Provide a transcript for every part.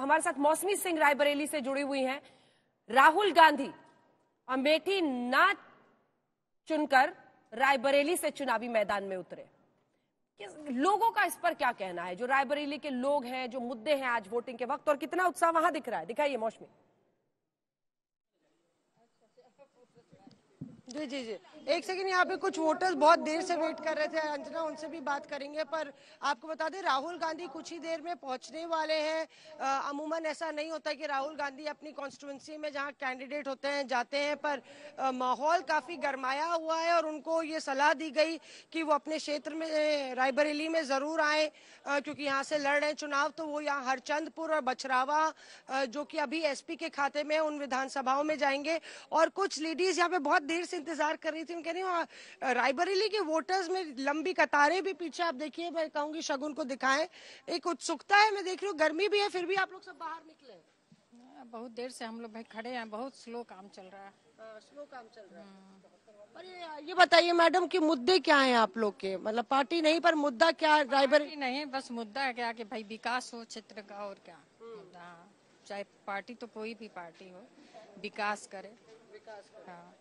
हमारे साथ मौसमी सिंह रायबरेली से जुड़ी हुई हैं। राहुल गांधी अमेठी ना चुनकर रायबरेली से चुनावी मैदान में उतरे। लोगों का इस पर क्या कहना है, जो रायबरेली के लोग हैं, जो मुद्दे हैं आज वोटिंग के वक्त, और कितना उत्साह वहां दिख रहा है? दिखाइए मौसमी। जी जी जी, एक सेकंड। यहाँ पे कुछ वोटर्स बहुत देर से वेट कर रहे थे, अंजना, उनसे भी बात करेंगे। पर आपको बता दें, राहुल गांधी कुछ ही देर में पहुंचने वाले हैं। अमूमन ऐसा नहीं होता कि राहुल गांधी अपनी कॉन्स्टिट्यूंसी में जहां कैंडिडेट होते हैं जाते हैं, पर माहौल काफी गरमाया हुआ है और उनको ये सलाह दी गई कि वो अपने क्षेत्र में रायबरेली में जरूर आए, क्योंकि यहाँ से लड़ रहे हैं चुनाव। तो वो यहाँ हरचंदपुर और बछरावा, जो कि अभी एसपी के खाते में, उन विधानसभाओं में जाएंगे। और कुछ लेडीज यहाँ पे बहुत देर से इंतजार कर रही थी। मैं कह रही हूँ रायबरेली के वोटर्स में लंबी कतारें भी पीछे आप देखिए। मैं कहूंगी शगुन को दिखाएं, एक उत्सुकता है। मैं देख रही हूँ गर्मी भी है, फिर भी आप लोग सब बाहर निकले। बहुत देर से हम लोग भाई खड़े हैं, बहुत स्लो काम चल रहा है। स्लो काम चल रहा है। पर ये बताइए मैडम कि मुद्दे क्या हैं आप लोग के? मतलब पार्टी नहीं, पर मुद्दा क्या है रायबरेली? नहीं, बस मुद्दा है क्या कि भाई विकास हो क्षेत्र का, और क्या मुद्दा। चाहे पार्टी तो कोई भी पार्टी हो, विकास करे। हाँ।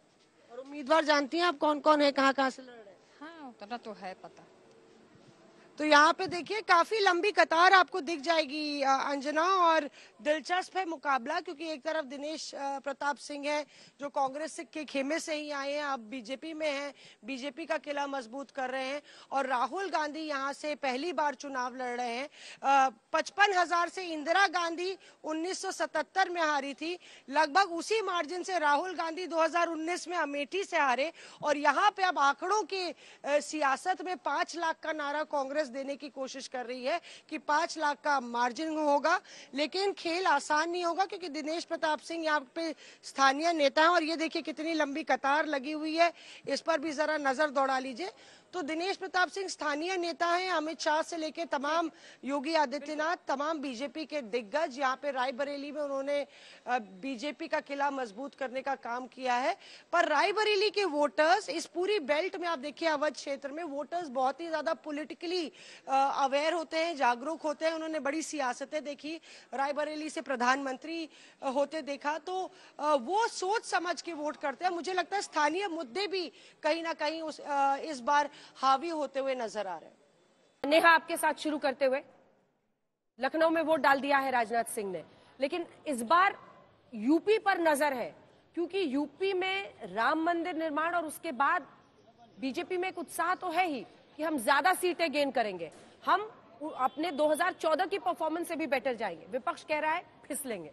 और उम्मीदवार जानती हैं आप कौन कौन है, कहाँ कहाँ से लड़ रहे हैं? हाँ, उतना तो है पता। तो यहाँ पे देखिए काफी लंबी कतार आपको दिख जाएगी अंजना, और दिलचस्प है मुकाबला, क्योंकि एक तरफ दिनेश प्रताप सिंह है जो कांग्रेस के खेमे से ही आए हैं, अब बीजेपी में हैं, बीजेपी का किला मजबूत कर रहे हैं। और राहुल गांधी यहाँ से पहली बार चुनाव लड़ रहे हैं। 55,000 से इंदिरा गांधी 1977 में हारी थी। लगभग उसी मार्जिन से राहुल गांधी 2019 में अमेठी से हारे। और यहाँ पे अब आंकड़ों की सियासत में 5 लाख का नारा कांग्रेस देने की कोशिश कर रही है कि 5 लाख का मार्जिन होगा। लेकिन खेल आसान नहीं होगा, क्योंकि दिनेश प्रताप सिंह यहाँ पे स्थानीय नेता है। और ये देखिए कितनी लंबी कतार लगी हुई है, इस पर भी जरा नजर दौड़ा लीजिए। तो दिनेश प्रताप सिंह स्थानीय नेता हैं। अमित शाह से लेके तमाम, योगी आदित्यनाथ, तमाम बीजेपी के दिग्गज यहाँ पे रायबरेली में उन्होंने बीजेपी का किला मजबूत करने का काम किया है। पर रायबरेली के वोटर्स, इस पूरी बेल्ट में आप देखिए अवध क्षेत्र में वोटर्स बहुत ही ज्यादा पॉलिटिकली अवेयर होते हैं, जागरूक होते हैं। उन्होंने बड़ी सियासतें देखी, रायबरेली से प्रधानमंत्री होते देखा, तो वो सोच समझ के वोट करते हैं। मुझे लगता है स्थानीय मुद्दे भी कहीं ना कहीं इस बार हावी होते हुए नजर आ रहे हैं। नेहा, आपके साथ शुरू करते हुए, लखनऊ में वोट डाल दिया है राजनाथ सिंह ने, लेकिन इस बार यूपी पर नजर है, क्योंकि यूपी में राम मंदिर निर्माण और उसके बाद बीजेपी में एक उत्साह तो है ही कि हम ज्यादा सीटें गेन करेंगे, हम अपने 2014 की परफॉर्मेंस से भी बेटर जाएंगे। विपक्ष कह रहा है फिसलेंगे।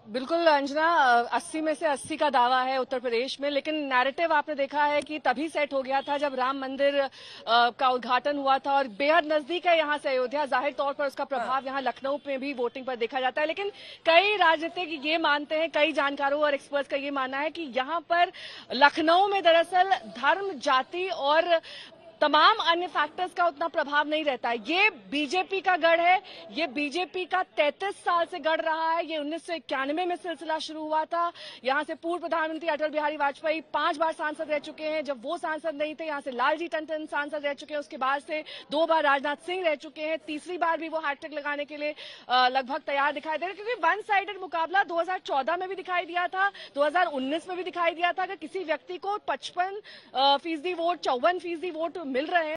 बिल्कुल अंजना, 80 में से 80 का दावा है उत्तर प्रदेश में, लेकिन नैरेटिव आपने देखा है कि तभी सेट हो गया था जब राम मंदिर का उद्घाटन हुआ था, और बेहद नजदीक है यहाँ से अयोध्या। जाहिर तौर पर उसका प्रभाव यहाँ लखनऊ में भी वोटिंग पर देखा जाता है। लेकिन कई राजनीतिक ये मानते हैं, कई जानकारों और एक्सपर्ट्स का ये मानना है कि यहाँ पर लखनऊ में दरअसल धर्म, जाति और तमाम अन्य फैक्टर्स का उतना प्रभाव नहीं रहता है। ये बीजेपी का गढ़ है, ये बीजेपी का 33 साल से गढ़ रहा है। ये 1991 में सिलसिला शुरू हुआ था। यहाँ से पूर्व प्रधानमंत्री अटल बिहारी वाजपेयी 5 बार सांसद रह चुके हैं। जब वो सांसद नहीं थे, यहाँ से लालजी टंडन सांसद रह चुके हैं। उसके बाद से 2 बार राजनाथ सिंह रह चुके हैं। तीसरी बार भी वो हैट्रिक लगाने के लिए लगभग तैयार दिखाई दे रहे, क्योंकि वन साइडेड मुकाबला 2014 में भी दिखाई दिया था, 2019 में भी दिखाई दिया था। अगर किसी व्यक्ति को 55% वोट, 54% वोट मिल रहे हैं